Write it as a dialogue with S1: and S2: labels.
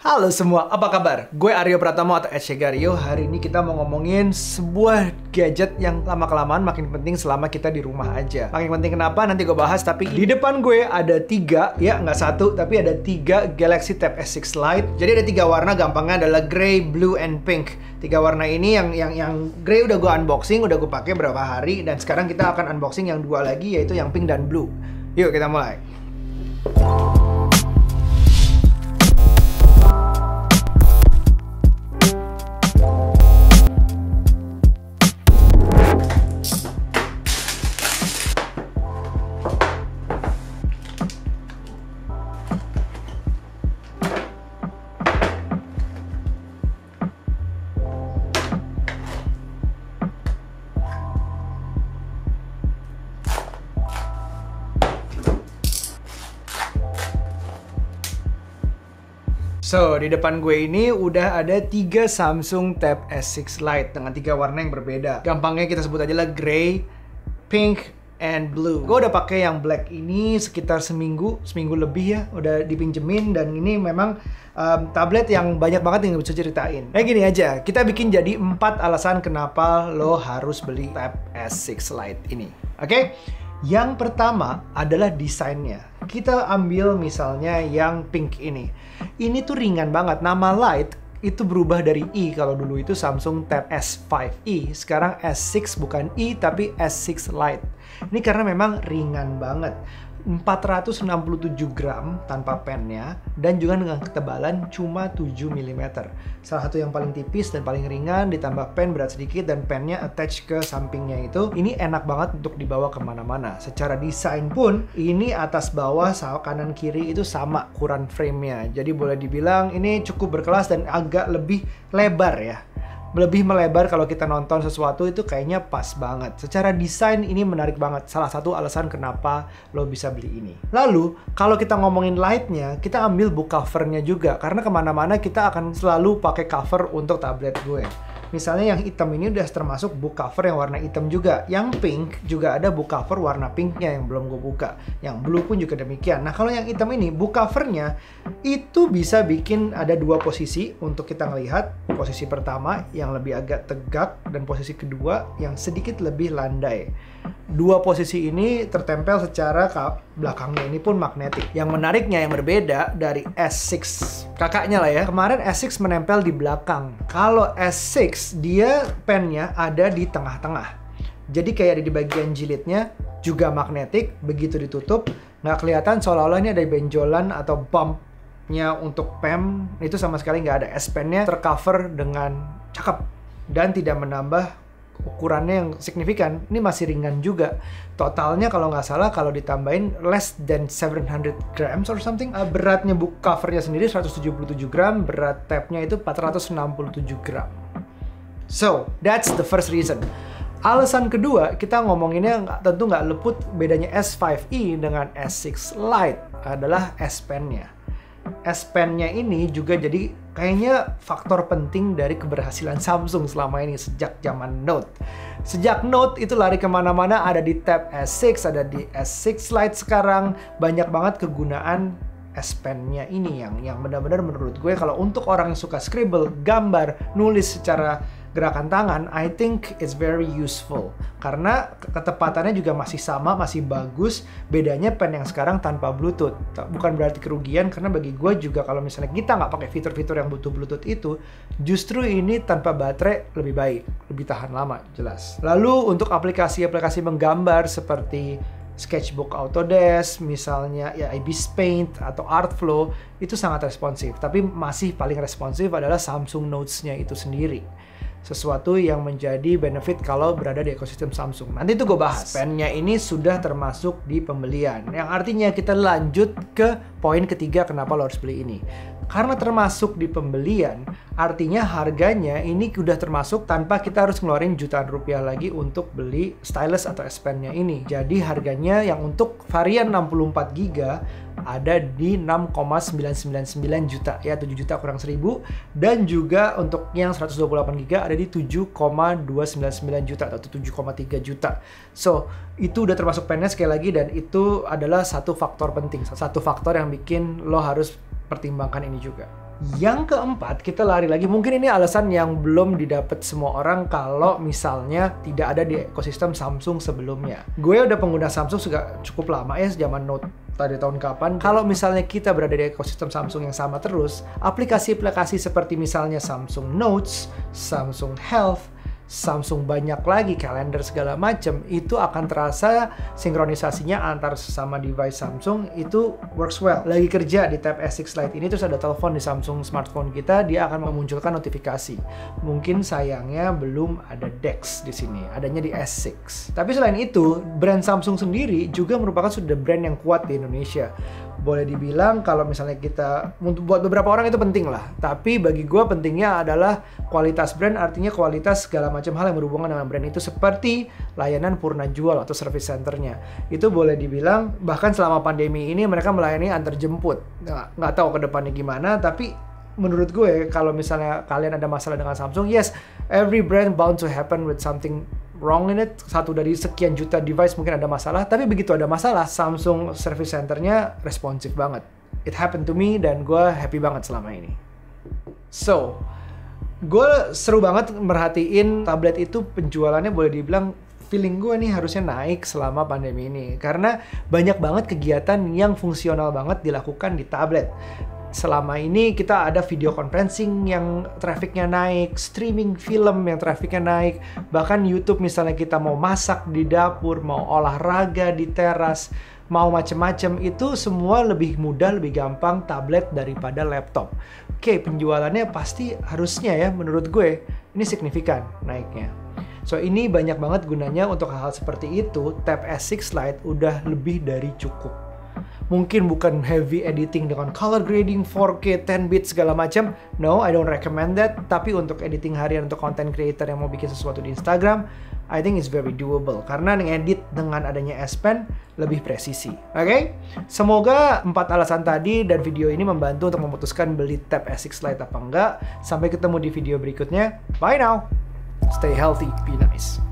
S1: Halo semua, apa kabar? Gue Aryo Pratamo atau @Shegario. Hari ini kita mau ngomongin sebuah gadget yang lama-kelamaan makin penting selama kita di rumah aja. Makin penting kenapa? Nanti gue bahas, tapi di depan gue ada tiga, ya nggak satu, tapi ada tiga Galaxy Tab S6 Lite. Jadi ada tiga warna, gampangnya adalah gray, blue, and pink. Tiga warna ini yang gray udah gue unboxing, udah gue pakai berapa hari, dan sekarang kita akan unboxing yang dua lagi, yaitu yang pink dan blue. Yuk kita mulai. So, di depan gue ini udah ada tiga Samsung Tab S6 Lite dengan tiga warna yang berbeda. Gampangnya kita sebut aja lah gray, pink, and blue. Gue udah pakai yang black ini sekitar seminggu lebih ya, udah dipinjemin, dan ini memang tablet yang banyak banget yang bisa ceritain. Nah gini aja, kita bikin jadi 4 alasan kenapa lo harus beli Tab S6 Lite ini. Oke? Yang pertama adalah desainnya. Kita ambil misalnya yang pink ini. Ini tuh ringan banget. Nama Lite itu berubah dari E. Kalau dulu itu Samsung Tab S5e. Sekarang S6 bukan E tapi S6 Lite. Ini karena memang ringan banget. 467 gram tanpa pennya, dan juga dengan ketebalan cuma 7 mm. Salah satu yang paling tipis dan paling ringan, ditambah pen berat sedikit dan pennya attach ke sampingnya itu. Ini enak banget untuk dibawa kemana-mana. Secara desain pun ini atas bawah kanan kiri itu sama ukuran framenya. Jadi boleh dibilang ini cukup berkelas dan agak lebih lebar ya. Lebih melebar. Kalau kita nonton sesuatu itu kayaknya pas banget. Secara desain ini menarik banget. Salah satu alasan kenapa lo bisa beli ini. Lalu kalau kita ngomongin Lite-nya, kita ambil book covernya juga. Karena kemana-mana kita akan selalu pakai cover untuk tablet gue. Misalnya yang hitam ini udah termasuk book cover yang warna hitam juga. Yang pink juga ada book cover warna pinknya yang belum gue buka. Yang blue pun juga demikian. Nah kalau yang hitam ini, book covernya itu bisa bikin ada dua posisi untuk kita ngelihat. Posisi pertama yang lebih agak tegak, dan posisi kedua yang sedikit lebih landai. Dua posisi ini tertempel secara belakangnya ini pun magnetik. Yang menariknya, yang berbeda dari S6 kakaknya lah ya, kemarin S6 menempel di belakang. Kalau S6 dia pennya ada di tengah-tengah. Jadi kayak di bagian jilidnya juga magnetik. Begitu ditutup nggak kelihatan seolah-olah ini ada benjolan atau bumpnya untuk pen. Itu sama sekali nggak ada. S Pen-nya tercover dengan cakep dan tidak menambah ukurannya yang signifikan. Ini masih ringan juga. Totalnya kalau nggak salah, kalau ditambahin less than 700 grams or something. Beratnya book covernya sendiri 177 gram, berat tabnya itu 467 gram. So, that's the first reason. Alasan kedua, kita ngomonginnya tentu nggak luput bedanya S5e dengan S6 Lite adalah S Pen-nya. S Pen-nya ini juga jadi kayaknya faktor penting dari keberhasilan Samsung selama ini sejak zaman Note. Sejak Note itu lari kemana-mana, ada di Tab S6, ada di S6 Lite sekarang. Banyak banget kegunaan S Pen-nya ini yang benar-benar menurut gue kalau untuk orang yang suka scribble, gambar, nulis secara gerakan tangan, I think it's very useful. Karena ketepatannya juga masih sama, masih bagus. Bedanya pen yang sekarang tanpa Bluetooth. Bukan berarti kerugian, karena bagi gue juga kalau misalnya kita nggak pakai fitur-fitur yang butuh Bluetooth itu, justru ini tanpa baterai lebih baik, lebih tahan lama, jelas. Lalu untuk aplikasi-aplikasi menggambar seperti Sketchbook Autodesk, misalnya ya Ibis Paint atau Artflow, itu sangat responsif. Tapi masih paling responsif adalah Samsung Notes-nya itu sendiri. Sesuatu yang menjadi benefit kalau berada di ekosistem Samsung. Nanti itu gue bahas. Pen-nya ini sudah termasuk di pembelian. Yang artinya kita lanjut ke poin ketiga kenapa lo harus beli ini. Karena termasuk di pembelian, artinya harganya ini udah termasuk tanpa kita harus ngeluarin jutaan rupiah lagi untuk beli stylus atau S Pen-nya ini. Jadi harganya yang untuk varian 64GB ada di 6,999 juta, ya 7 juta kurang 1000, dan juga untuk yang 128GB ada di 7,299 juta atau 7,3 juta. So, itu udah termasuk pennya sekali lagi, dan itu adalah satu faktor penting, satu faktor yang bikin lo harus pertimbangkan ini juga. Yang keempat, kita lari lagi. Mungkin ini alasan yang belum didapat semua orang kalau misalnya tidak ada di ekosistem Samsung sebelumnya. Gue udah pengguna Samsung sudah cukup lama ya, zaman Note tadi tahun kapan. Kalau misalnya kita berada di ekosistem Samsung yang sama terus, aplikasi-aplikasi seperti misalnya Samsung Notes, Samsung Health, Samsung banyak lagi, kalender segala macam, itu akan terasa sinkronisasinya antar sesama device Samsung itu works well. Lagi kerja di Tab S6 Lite ini, terus ada telepon di Samsung smartphone kita, dia akan memunculkan notifikasi. Mungkin sayangnya belum ada DeX di sini, adanya di S6. Tapi selain itu, brand Samsung sendiri juga merupakan sudah brand yang kuat di Indonesia. Boleh dibilang kalau misalnya kita, buat beberapa orang itu penting lah, tapi bagi gue pentingnya adalah kualitas brand, artinya kualitas segala macam hal yang berhubungan dengan brand itu, seperti layanan purna jual atau service centernya. Itu boleh dibilang bahkan selama pandemi ini mereka melayani antar jemput. Nggak tahu ke depannya gimana, tapi menurut gue kalau misalnya kalian ada masalah dengan Samsung, yes, every brand bound to happen with something wrong in it. Satu dari sekian juta device mungkin ada masalah, tapi begitu ada masalah, Samsung service centernya responsif banget. It happened to me dan gue happy banget selama ini. So, gue seru banget merhatiin tablet itu penjualannya, boleh dibilang feeling gue nih harusnya naik selama pandemi ini. Karena banyak banget kegiatan yang fungsional banget dilakukan di tablet. Selama ini kita ada video conferencing yang trafficnya naik, streaming film yang trafficnya naik, bahkan YouTube misalnya kita mau masak di dapur, mau olahraga di teras, mau macem-macem, itu semua lebih mudah, lebih gampang tablet daripada laptop. Oke, penjualannya pasti harusnya ya menurut gue ini signifikan naiknya. So ini banyak banget gunanya untuk hal-hal seperti itu. Tab S6 Lite udah lebih dari cukup. Mungkin bukan heavy editing dengan color grading 4K, 10 bit segala macam. No, I don't recommend that. Tapi untuk editing harian untuk content creator yang mau bikin sesuatu di Instagram, I think it's very doable. Karena ngedit dengan adanya S Pen lebih presisi. Oke? Semoga 4 alasan tadi dan video ini membantu untuk memutuskan beli Tab S6 Lite apa enggak. Sampai ketemu di video berikutnya. Bye now. Stay healthy, be nice.